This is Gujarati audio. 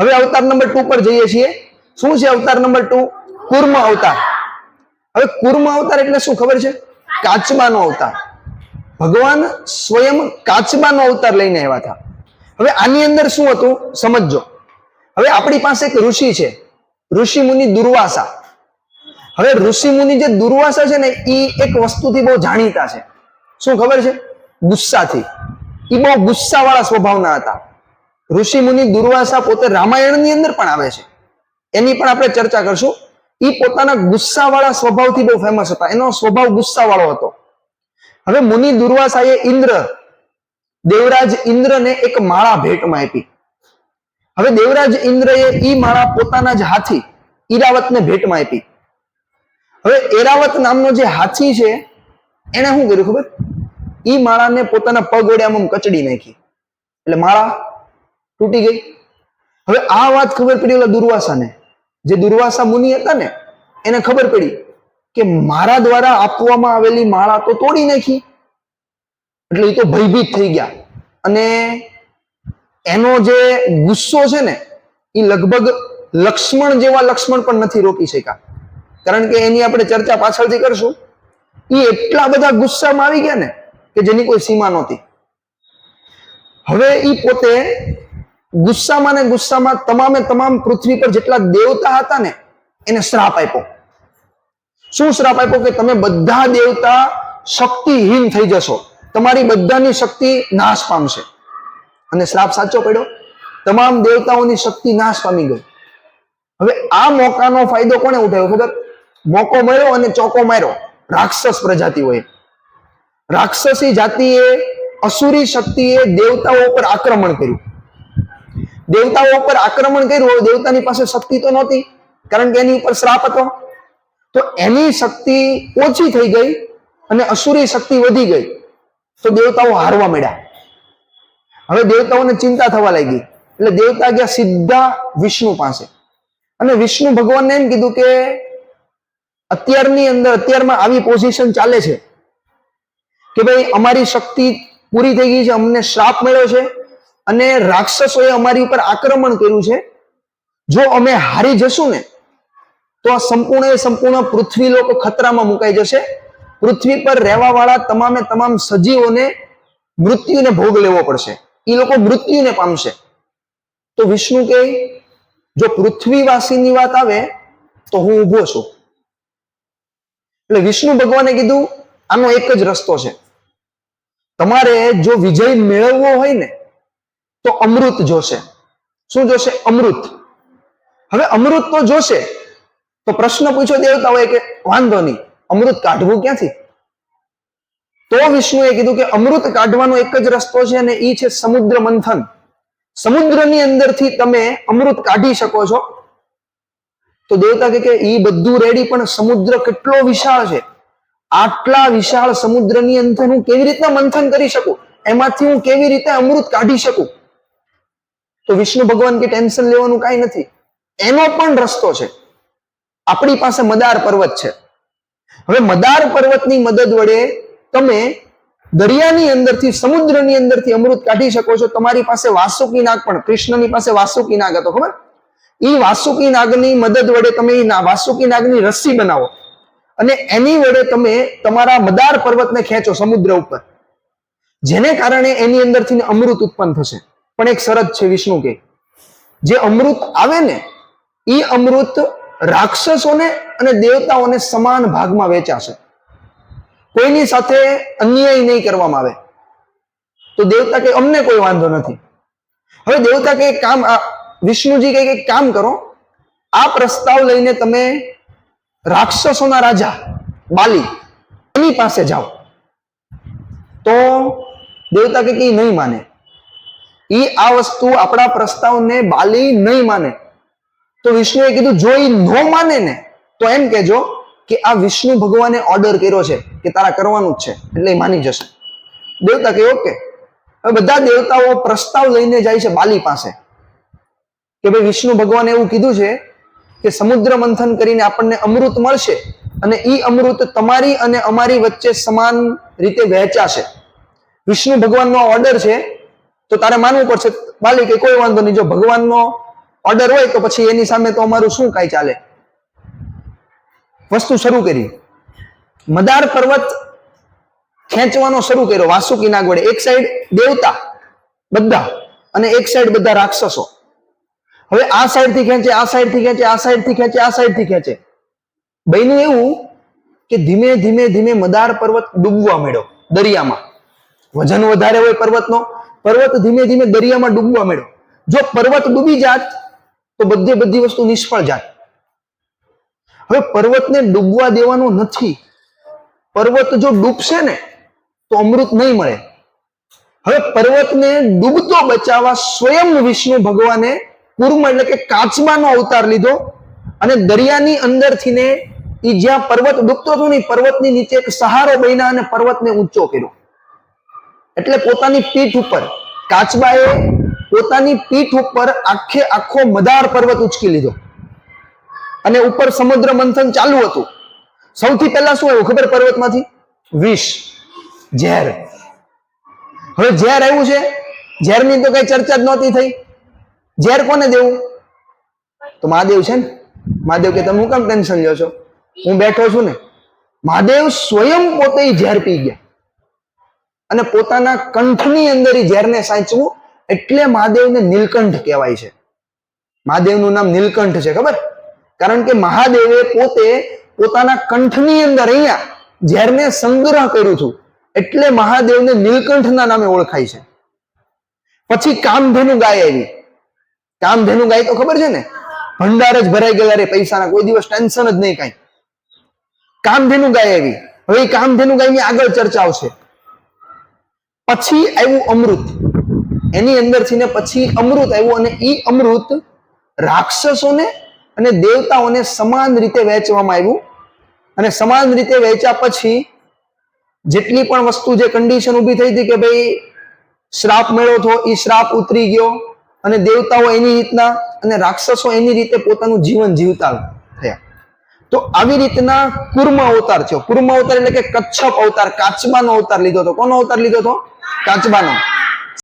હવે અવતાર નંબર 2 પર જઈએ છીએ. શું છે અવતાર નંબર 2? કુર્મ અવતાર. હવે કુર્મ અવતાર એટલે શું ખબર છે? કાચબાનો અવતાર. ભગવાન સ્વયં કાચબાનો અવતાર લઈને આવ્યા હતા. હવે આની અંદર શું હતું સમજજો. હવે આપણી પાસે એક ઋષિ છે, ઋષિ મુનિ દુર્વાસા. હવે ઋષિ મુનિ જે દુર્વાસા છે ને એ એક વસ્તુથી બહુ જાણીતા છે. શું ખબર છે? ગુસ્સાથી. એ બહુ ગુસ્સાવાળા સ્વભાવના હતા. ઋષિ મુનિ દુર્વાસા પોતે રામાયણની અંદર પણ આવે છે, એની પણ આપણે ચર્ચા કરશું. એ પોતાના ગુસ્સાવાળા સ્વભાવથી બહુ ફેમસ હતા. એનો સ્વભાવ ગુસ્સાવાળો હતો. હવે મુનિ દુર્વાસાએ દેવરાજ ઇન્દ્રને એક માળા ભેટમાં આપી. હવે દેવરાજ ઇન્દ્રએ ઈ માળા પોતાના જ હાથી ઈરાવતને ભેટમાં આપી. હવે એરાવત નામનો જે હાથી છે એને શું કર્યું ખબર? ઈ માળાને પોતાના પગ વડે આમ કચડી નાખી, એટલે માળા તૂટી ગઈ. હવે આ વાત ખબર પડી ઓલા દુર્વાસાને, જે દુર્વાસા મુનિ હતા ને એને ખબર પડી કે મારા દ્વારા આપવામાં આવેલી માળા તો તોડી નાખી. એટલે એ તો ભયભીત થઈ ગયા અને એનો જે ગુસ્સો છે ને એ લગભગ લક્ષ્મણ પણ નથી રોકી શક્યા. કારણ કે એની આપણે ચર્ચા પાછળથી કરશું. એ એટલા બધા ગુસ્સામાં આવી ગયા ને કે જેની કોઈ સીમા નહોતી. હવે એ પોતે ગુસ્સામાં ને ગુસ્સામાં તમામ પૃથ્વી પર જેટલા દેવતા હતા ને એને શ્રાપ આપ્યો. શું શ્રાપ આપ્યો? કે તમે બધા દેવતા શક્તિહીન થઈ જશો, તમારી બધાની શક્તિ નાશ પામશે. અને શ્રાપ સાચો પડ્યો. તમામ દેવતાઓની શક્તિ નાશ પામી ગઈ. હવે આ મોકાનો ફાયદો કોને ઉઠાવ્યો ખબર? મોકો મળ્યો અને ચોકો માર્યો રાક્ષસ પ્રજાતિઓએ. રાક્ષસી જાતિએ, અસુરી શક્તિએ દેવતાઓ પર આક્રમણ કર્યું. દેવતાઓ પર આક્રમણ કર્યું. દેવતાની પાસે શક્તિ તો નહોતી, કારણ કે એની ઉપર શ્રાપ હતો. તો એની શક્તિ ઓછી થઈ ગઈ અને અસુરી શક્તિ વધી ગઈ. તો દેવતાઓ હારવા માંડ્યા. હવે દેવતાઓને ચિંતા થવા લાગી. એટલે દેવતા ગયા સીધા વિષ્ણુ પાસે અને વિષ્ણુ ભગવાનને એમ કીધું કે અત્યારમાં આવી પોઝિશન ચાલે છે કે ભાઈ અમારી શક્તિ પૂરી થઈ ગઈ છે, અમને શ્રાપ મળ્યો છે અને રાક્ષસોએ અમારી ઉપર આક્રમણ કર્યું છે. જો અમે હારી જશું ને તો આ સંપૂર્ણ પૃથ્વી લોકો ખતરામાં મુકાઈ જશે. પૃથ્વી પર રહેવા વાળા તમામ સજીવોને મૃત્યુને ભોગ લેવો પડશે. એ લોકો મૃત્યુને પામશે. તો વિષ્ણુ કહે જો પૃથ્વીવાસીની વાત આવે તો હું ઊભો છું. એટલે વિષ્ણુ ભગવાને કીધું આનો એક જ રસ્તો છે. તમારે જો વિજય મેળવવો હોય ને તો અમૃત જોશે. શું જોશે? અમૃત. હવે અમૃત તો જોશે. તો પ્રશ્ન પૂછો દેવતાઓએ કે વાંધો નહીં, અમૃત કાઢવું ક્યાંથી? તો વિષ્ણુએ કીધું કે અમૃત કાઢવાનો એક જ રસ્તો છે અને એ છે સમુદ્ર મંથન. સમુદ્રની અંદરથી તમે અમૃત કાઢી શકો છો. તો દેવતા કે એ બધું રેડી, પણ સમુદ્ર કેટલો વિશાળ છે. આટલા વિશાળ સમુદ્રની અંદર હું કેવી રીતના મંથન કરી શકું? એમાંથી હું કેવી રીતે અમૃત કાઢી શકું? તો વિષ્ણુ ભગવાન કે ટેન્શન લેવાનું કાંઈ નથી, એનો પણ રસ્તો છે. આપણી પાસે મદાર પર્વત છે. હવે મદાર પર્વતની મદદ વડે તમે દરિયાની અંદરથી, સમુદ્રની અંદરથી અમૃત કાઢી શકો છો. તમારી પાસે વાસુકી નાગ પણ, કૃષ્ણની પાસે વાસુકી નાગ હતો ખબર? એ વાસુકી નાગની મદદ વડે તમે વાસુકી નાગની રસ્સી બનાવો અને એની વડે તમે તમારા મદાર પર્વતને ખેંચો સમુદ્ર ઉપર, જેને કારણે એની અંદરથી અમૃત ઉત્પન્ન થશે. પણ એક શરત છે વિષ્ણુ કે જે અમૃત આવે ને એ અમૃત રાક્ષસોને અને દેવતાઓને સમાન ભાગમાં વેચાશે. કોઈની સાથે અન્યાય નહીં કરવામાં આવે. તો દેવતા કે અમને કોઈ વાંધો નથી. હવે દેવતા કે વિષ્ણુજી કે કામ કરો, આ પ્રસ્તાવ લઈને તમે રાક્ષસોના રાજા બાલી એની પાસે જાઓ. તો દેવતા કે નહીં માને. એ આ વસ્તુ આપણા પ્રસ્તાવને બાલી નહીં માને. તો વિષ્ણુએ કીધું જો એ ન માને ને તો એમ કહેજો કે આ વિષ્ણુ ભગવાને ઓર્ડર કર્યો છે કે તારા કરવાનું જ છે, એટલે એ માની જશે. દેવતા કે ઓકે. હવે બધા દેવતાઓ પ્રસ્તાવ લઈને જાય છે બાલી પાસે કે ભાઈ વિષ્ણુ ભગવાને એવું કીધું છે કે સમુદ્ર મંથન કરીને આપણને અમૃત મળશે અને એ અમૃત તમારી અને અમારી વચ્ચે સમાન રીતે વહેંચાશે. વિષ્ણુ ભગવાનનો ઓર્ડર છે તો તારે માનવું પડશે. બાલી કે કોઈ વાંધો નહીં, જો ભગવાનનો ઓર્ડર હોય તો પછી એની સામે તો અમારું શું કાંઈ ચાલે. વસ્તુ શરૂ કરી. મદાર પર્વત ખેંચવાનો શરૂ કર્યો વાસુકીનાગ વડે. એક સાઈડ દેવતા બધા અને એક સાઈડ બધા રાક્ષસો. હવે આ સાઈડ થી ખેંચે, આ સાઈડ થી ખેંચે, આ સાઈડ થી ખેંચે, આ સાઈડ થી ખેંચે. બન્યું એવું કે ધીમે ધીમે ધીમે મદાર પર્વત ડૂબવા માંડ્યો દરિયામાં. વજન વધારે હોય પર્વતનો, પર્વત ધીમે ધીમે દરિયામાં ડૂબવા માંડ્યો. જો પર્વત ડૂબી જાત તો બધી વસ્તુ નિષ્ફળ જાત. હવે પર્વતને ડૂબવા દેવાનો નથી. પર્વત જો ડૂબશે ને તો અમૃત નહીં મળે. હવે પર્વતને ડૂબતો બચાવવા સ્વયં વિષ્ણુ ભગવાને કુર્મ એટલે કે કાચબાનો અવતાર લીધો અને દરિયાની અંદરથી ને એ જ્યાં પર્વત ડૂબતો હતો ને પર્વતની નીચે એક સહારો બન્યા અને પર્વતને ઊંચો કર્યો. એટલે પોતાની પીઠ ઉપર કાચબાએ પોતાની પીઠ ઉપર આખો મદાર પર્વત ઉચકી લીધો અને ઉપર સમુદ્ર મંથન ચાલુ હતું. સૌથી પહેલા શું આવ્યું ખબર? પર્વતમાંથી વિષ, ઝેર. હવે ઝેર આવ્યું છે, ઝેરની તો કઈ ચર્ચા જ નહોતી થઈ. ઝેર કોને દેવું? તો મહાદેવ છે ને. મહાદેવ કે તમે હું કેમ ટેન્શન લ્યો છો? હું બેઠો છું ને. મહાદેવ સ્વયં પોતે ઝેર પી ગયા અને પોતાના કંઠની અંદર ઝેરને સાચવું. એટલે મહાદેવને નીલકંઠ કહેવાય છે. મહાદેવનું નામ નીલકંઠ છે, ખબર? કારણ કે મહાદેવે પોતે પોતાના કંઠની અંદર અહીંયા ઝેરને સંગ્રહ કર્યું હતું. એટલે મહાદેવને નીલકંઠના નામે ઓળખાય છે. પછી કામધેનુ ગાય આવી. કામધેનુ ગાય તો ખબર છે ને, ભંડાર જ ભરાઈ ગયેલા રે પૈસાના, કોઈ દિવસ ટેન્શન જ નહીં કાંઈ. કામધેનુ ગાય આવી. હવે કામધેનુ ગાયની આગળ ચર્ચા આવશે. પછી આવ્યું અમૃત. એની અંદરથી ને પછી અમૃત આવ્યું અને ઈ અમૃત રાક્ષસોને અને દેવતાઓને સમાન રીતે વહેંચવામાં આવ્યું. અને સમાન રીતે વહેંચ્યા પછી જેટલી પણ વસ્તુ જે કન્ડિશન ઊભી થઈ હતી કે ભાઈ શ્રાપ મળ્યો હતો એ શ્રાપ ઉતરી ગયો અને દેવતાઓ એની રીતના અને રાક્ષસો એની રીતે પોતાનું જીવન જીવતા થયા. તો આવી રીતના કુર્મ અવતાર થયો. કુર્મ અવતાર એટલે કે કચ્છપ અવતાર, કાચબાનો અવતાર લીધો હતો. કોનો અવતાર લીધો હતો? કાચબાનો.